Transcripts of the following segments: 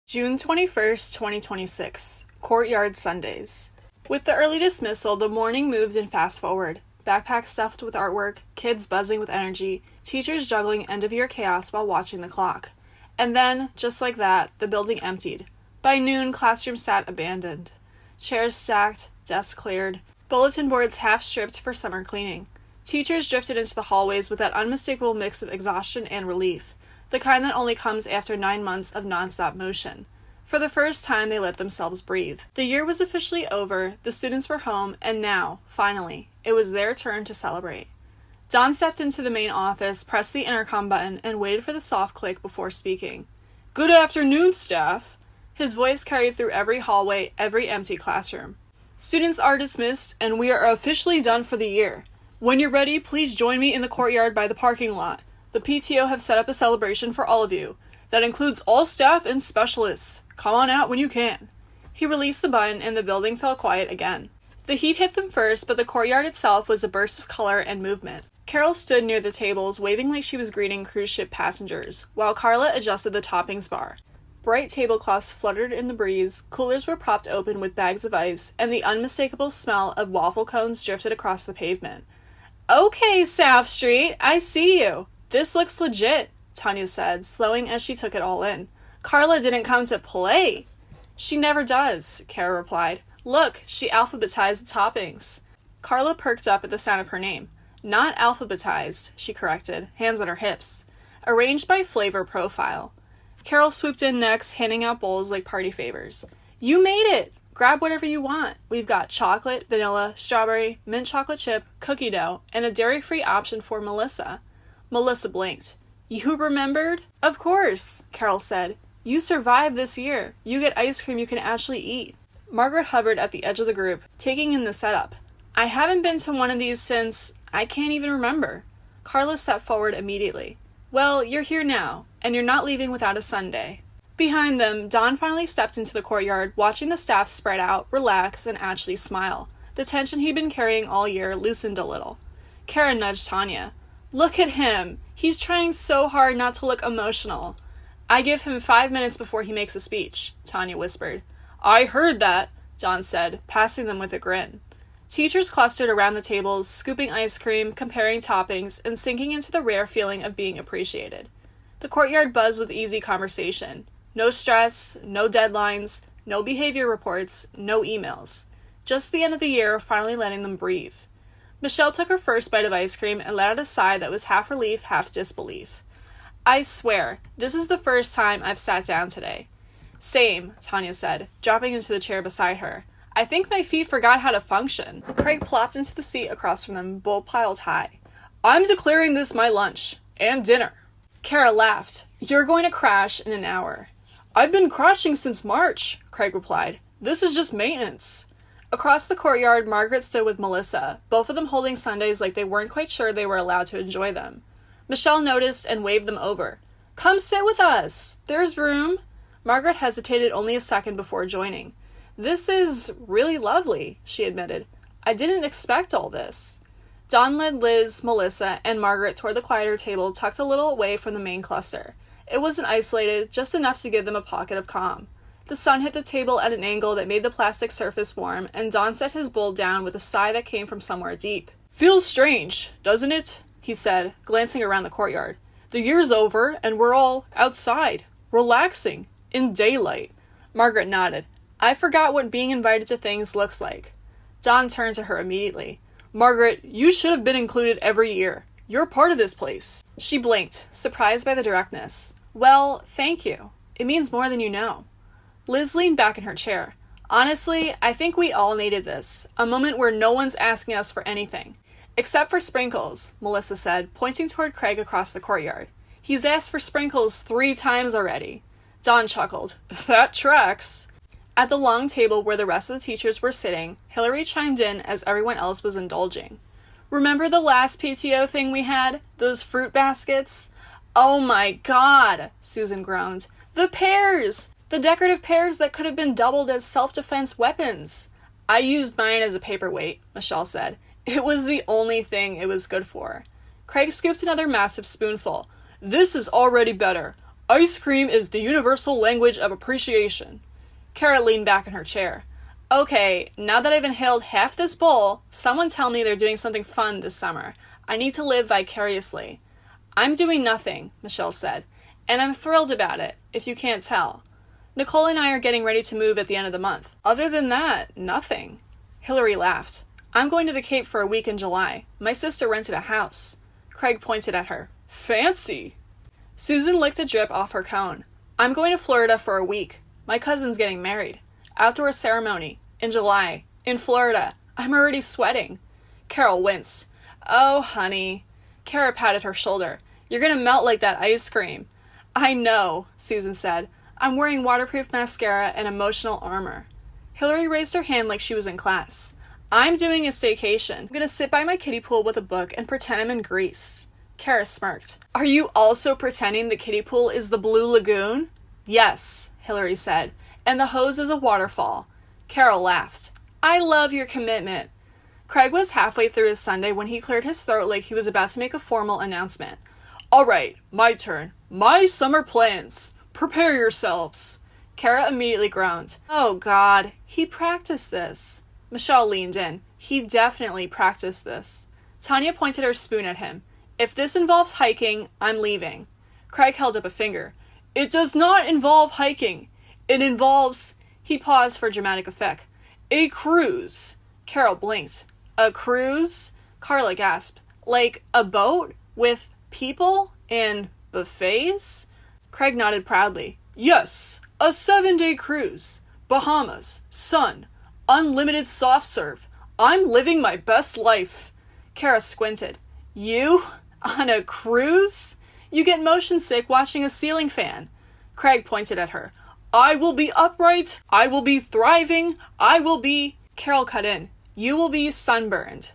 June 21st, 2026. Courtyard Sundaes. With the early dismissal, the morning moved in fast forward. Backpacks stuffed with artwork, kids buzzing with energy, teachers juggling end-of-year chaos while watching the clock. And then, just like that, the building emptied. By noon, classrooms sat abandoned. Chairs stacked, desks cleared, bulletin boards half-stripped for summer cleaning. Teachers drifted into the hallways with that unmistakable mix of exhaustion and relief, the kind that only comes after 9 months of nonstop motion. For the first time, they let themselves breathe. The year was officially over, the students were home, and now, finally, it was their turn to celebrate. Don stepped into the main office, pressed the intercom button, and waited for the soft click before speaking. "Good afternoon, staff." His voice carried through every hallway, every empty classroom. "Students are dismissed, and we are officially done for the year. When you're ready, please join me in the courtyard by the parking lot. The PTO have set up a celebration for all of you. That includes all staff and specialists. Come on out when you can." He released the button and the building fell quiet again. The heat hit them first, but the courtyard itself was a burst of color and movement. Carole stood near the tables, waving like she was greeting cruise ship passengers, while Carla adjusted the toppings bar. Bright tablecloths fluttered in the breeze, coolers were propped open with bags of ice, and the unmistakable smell of waffle cones drifted across the pavement. "Okay, South Street, I see you. This looks legit," Tanya said, slowing as she took it all in. "Carla didn't come to play." "She never does," Cara replied. "Look, she alphabetized the toppings." Carla perked up at the sound of her name. "Not alphabetized," she corrected, hands on her hips. "Arranged by flavor profile." Carole swooped in next, handing out bowls like party favors. "You made it! Grab whatever you want. We've got chocolate, vanilla, strawberry, mint chocolate chip, cookie dough, and a dairy-free option for Melissa." Melissa blinked. "You remembered?" "Of course," Carole said. "You survived this year. You get ice cream you can actually eat." Margaret hovered at the edge of the group, taking in the setup. "I haven't been to one of these since... I can't even remember." Carla stepped forward immediately. "Well, you're here now, and you're not leaving without a sundae." Behind them, Don finally stepped into the courtyard, watching the staff spread out, relax, and actually smile. The tension he'd been carrying all year loosened a little. Cara nudged Tanya. "Look at him! He's trying so hard not to look emotional." "I give him 5 minutes before he makes a speech," Tanya whispered. "I heard that," Don said, passing them with a grin. Teachers clustered around the tables, scooping ice cream, comparing toppings, and sinking into the rare feeling of being appreciated. The courtyard buzzed with easy conversation. No stress, no deadlines, no behavior reports, no emails. Just the end of the year finally letting them breathe. Michelle took her first bite of ice cream and let out a sigh that was half relief, half disbelief. "I swear, this is the first time I've sat down today." "Same," Tanya said, dropping into the chair beside her. "I think my feet forgot how to function." Craig plopped into the seat across from them, bowl piled high. "I'm declaring this my lunch. And dinner." Cara laughed. "You're going to crash in an hour." "I've been crashing since March," Craig replied. "This is just maintenance." Across the courtyard, Margaret stood with Melissa, both of them holding sundaes like they weren't quite sure they were allowed to enjoy them. Michelle noticed and waved them over. "Come sit with us. There's room." Margaret hesitated only a second before joining. "This is really lovely," she admitted. "I didn't expect all this." Don led Liz, Melissa, and Margaret toward the quieter table tucked a little away from the main cluster. It wasn't isolated, just enough to give them a pocket of calm. The sun hit the table at an angle that made the plastic surface warm, and Don set his bowl down with a sigh that came from somewhere deep. "Feels strange, doesn't it?" he said, glancing around the courtyard. "The year's over, and we're all outside, relaxing, in daylight." Margaret nodded. "I forgot what being invited to things looks like." Don turned to her immediately. "Margaret, you should have been included every year. You're part of this place." She blinked, surprised by the directness. "Well, thank you. It means more than you know." Liz leaned back in her chair. "Honestly, I think we all needed this. A moment where no one's asking us for anything. Except for Sprinkles," Melissa said, pointing toward Craig across the courtyard. "He's asked for Sprinkles 3 times already." Don chuckled. "That tracks." At the long table where the rest of the teachers were sitting, Hillary chimed in as everyone else was indulging. "Remember the last PTO thing we had? Those fruit baskets?" "Oh my God," Susan groaned. "The pears! The decorative pears that could have been doubled as self-defense weapons." "I used mine as a paperweight," Michelle said. "It was the only thing it was good for." Craig scooped another massive spoonful. "This is already better. Ice cream is the universal language of appreciation. Cara leaned back in her chair. Okay, now that I've inhaled half this bowl, someone tell me they're doing something fun this summer. I need to live vicariously. I'm doing nothing, Michelle said, and I'm thrilled about it, if you can't tell. Nicole and I are getting ready to move at the end of the month. Other than that, nothing. Hillary laughed. I'm going to the Cape for a week in July. My sister rented a house. Craig pointed at her. Fancy! Susan licked a drip off her cone. I'm going to Florida for a week. My cousin's getting married. Outdoor ceremony. In July. In Florida. I'm already sweating. Carole winced. Oh, honey. Cara patted her shoulder. You're gonna melt like that ice cream. I know, Susan said. I'm wearing waterproof mascara and emotional armor. Hillary raised her hand like she was in class. I'm doing a staycation. I'm gonna sit by my kiddie pool with a book and pretend I'm in Greece. Cara smirked. Are you also pretending the kiddie pool is the Blue Lagoon? Yes, Hillary said, and the hose is a waterfall. Carole laughed. I love your commitment. Craig was halfway through his sundae when he cleared his throat like he was about to make a formal announcement. All right, my turn. My summer plans. Prepare yourselves. Cara immediately groaned. Oh, God, he practiced this. Michelle leaned in. He definitely practiced this. Tanya pointed her spoon at him. If this involves hiking, I'm leaving. Craig held up a finger. It does not involve hiking. It involves... He paused for dramatic effect. A cruise. Carole blinked. A cruise? Carla gasped. Like a boat? With people? And buffets? Craig nodded proudly. Yes, a 7-day cruise. Bahamas. Sun. Unlimited soft serve. I'm living my best life. Cara squinted. You? On a cruise? You get motion sick watching a ceiling fan. Craig pointed at her. I will be upright. I will be thriving. I will be... Carole cut in. You will be sunburned.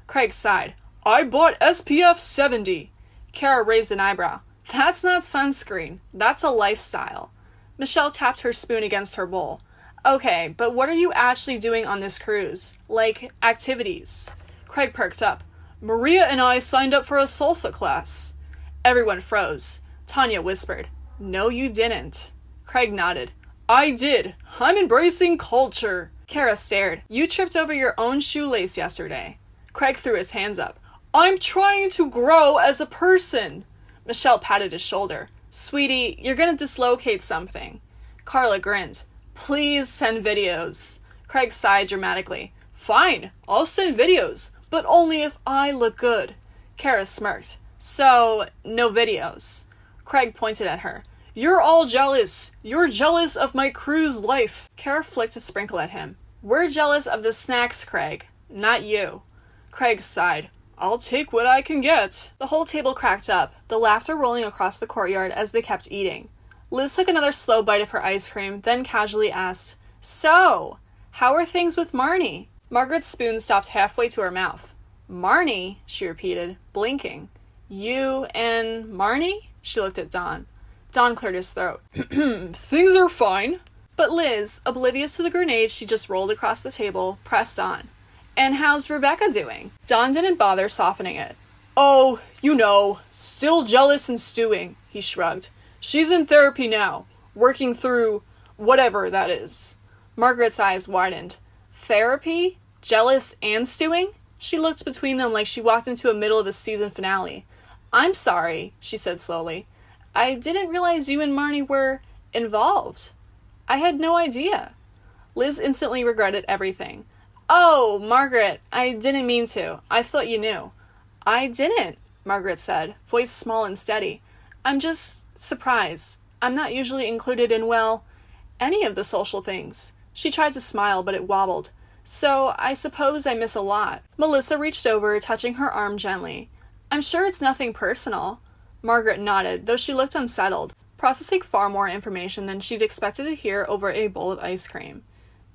Craig sighed. I bought SPF 70. Cara raised an eyebrow. That's not sunscreen. That's a lifestyle. Michelle tapped her spoon against her bowl. Okay, but what are you actually doing on this cruise? Like, activities? Craig perked up. Maria and I signed up for a salsa class. Everyone froze. Tanya whispered. No, you didn't. Craig nodded. I did. I'm embracing culture. Cara stared. You tripped over your own shoelace yesterday. Craig threw his hands up. I'm trying to grow as a person. Michelle patted his shoulder. Sweetie, you're gonna dislocate something. Carla grinned. Please send videos. Craig sighed dramatically. Fine, I'll send videos, but only if I look good. Cara smirked. So, no videos. Craig pointed at her. You're all jealous. You're jealous of my cruise life. Cara flicked a sprinkle at him. We're jealous of the snacks, Craig. Not you. Craig sighed. I'll take what I can get. The whole table cracked up, the laughter rolling across the courtyard as they kept eating. Liz took another slow bite of her ice cream, then casually asked, So, how are things with Marnie? Margaret's spoon stopped halfway to her mouth. Marnie? She repeated, blinking. You and Marnie? She looked at Don. Don cleared his throat. Things are fine. But Liz, oblivious to the grenade she just rolled across the table, pressed on. And how's Rebecca doing? Don didn't bother softening it. Oh, you know, still jealous and stewing, he shrugged. She's in therapy now, working through whatever that is. Margaret's eyes widened. Therapy? Jealous and stewing? She looked between them like she walked into the middle of a season finale. I'm sorry, she said slowly. I didn't realize you and Marnie were involved. I had no idea. Liz instantly regretted everything. Oh, Margaret, I didn't mean to. I thought you knew. I didn't, Margaret said, voice small and steady. I'm just surprised. I'm not usually included in, well, any of the social things. She tried to smile, but it wobbled. So, I suppose I miss a lot. Melissa reached over, touching her arm gently. I'm sure it's nothing personal. Margaret nodded, though she looked unsettled, processing far more information than she'd expected to hear over a bowl of ice cream.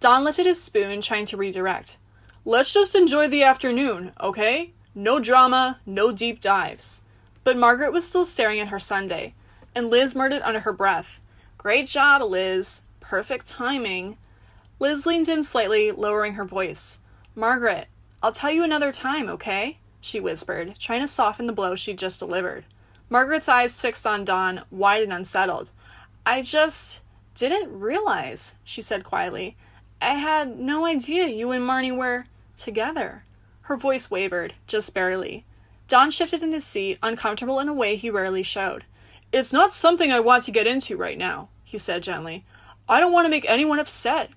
Don lifted his spoon, trying to redirect. Let's just enjoy the afternoon, okay? No drama, no deep dives. But Margaret was still staring at her sundae, and Liz murmured under her breath. Great job, Liz. Perfect timing. Liz leaned in slightly, lowering her voice. Margaret, I'll tell you another time, okay? She whispered, trying to soften the blow she'd just delivered. Margaret's eyes fixed on Don, wide and unsettled. I just didn't realize, she said quietly. I had no idea you and Marnie were together. Her voice wavered, just barely. Don shifted in his seat, uncomfortable in a way he rarely showed. It's not something I want to get into right now, he said gently. I don't want to make anyone upset.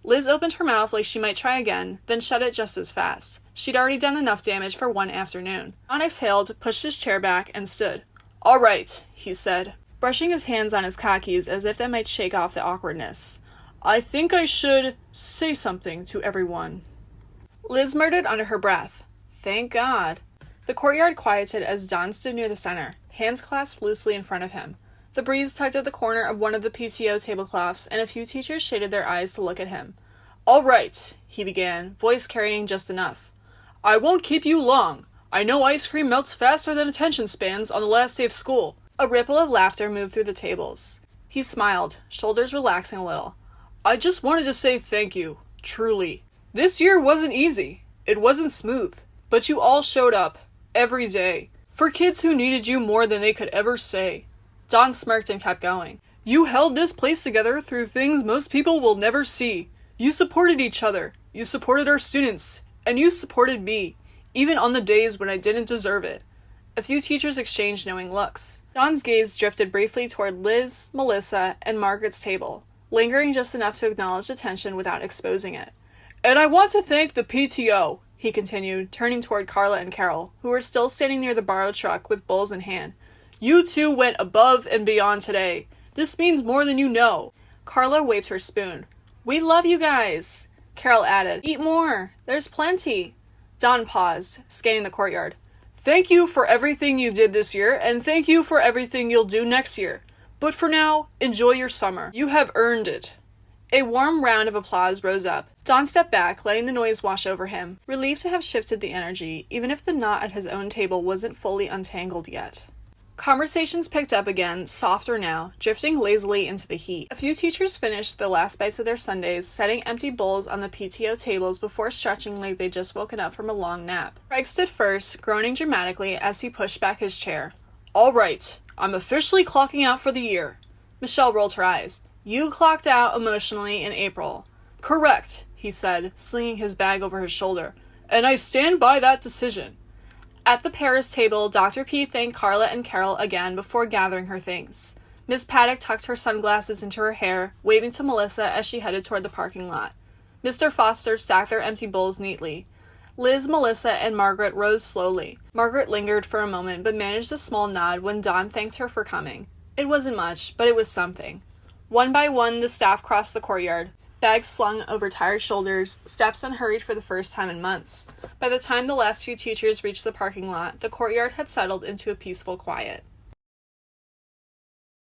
Liz opened her mouth like she might try again, then shut it just as fast. She'd already done enough damage for one afternoon. Don exhaled, pushed his chair back, and stood. All right, he said, brushing his hands on his khakis as if that might shake off the awkwardness. I think I should say something to everyone. Liz murmured under her breath. Thank God. The courtyard quieted as Don stood near the center, hands clasped loosely in front of him. The breeze tugged at the corner of one of the PTO tablecloths, and a few teachers shaded their eyes to look at him. All right, he began, voice carrying just enough. I won't keep you long. I know ice cream melts faster than attention spans on the last day of school. A ripple of laughter moved through the tables. He smiled, shoulders relaxing a little. I just wanted to say thank you, truly. This year wasn't easy. It wasn't smooth. But you all showed up, every day, for kids who needed you more than they could ever say. Don smirked and kept going. You held this place together through things most people will never see. You supported each other. You supported our students. And you supported me, even on the days when I didn't deserve it. A few teachers exchanged knowing looks. Don's gaze drifted briefly toward Liz, Melissa, and Margaret's table, lingering just enough to acknowledge the tension without exposing it. And I want to thank the PTO, he continued, turning toward Carla and Carole, who were still standing near the borrowed truck with bowls in hand. You two went above and beyond today. This means more than you know. Carla waved her spoon. We love you guys, Carole added. Eat more. There's plenty. Don paused, scanning the courtyard. Thank you for everything you did this year, and thank you for everything you'll do next year. But for now, enjoy your summer. You have earned it. A warm round of applause rose up. Don stepped back, letting the noise wash over him, relieved to have shifted the energy, even if the knot at his own table wasn't fully untangled yet. Conversations picked up again, softer now, drifting lazily into the heat. A few teachers finished the last bites of their sundaes, setting empty bowls on the PTO tables before stretching like they'd just woken up from a long nap. Craig stood first, groaning dramatically as he pushed back his chair. All right, I'm officially clocking out for the year. Michelle rolled her eyes. You clocked out emotionally in April. Correct, he said, slinging his bag over his shoulder. And I stand by that decision. At the Paris table, Dr. P thanked Carla and Carole again before gathering her things. Miss Paddock tucked her sunglasses into her hair, waving to Melissa as she headed toward the parking lot. Mr. Foster stacked their empty bowls neatly. Liz, Melissa, and Margaret rose slowly. Margaret lingered for a moment, but managed a small nod when Don thanked her for coming. It wasn't much, but it was something. One by one, the staff crossed the courtyard. Bags slung over tired shoulders, steps unhurried for the first time in months. By the time the last few teachers reached the parking lot, the courtyard had settled into a peaceful quiet.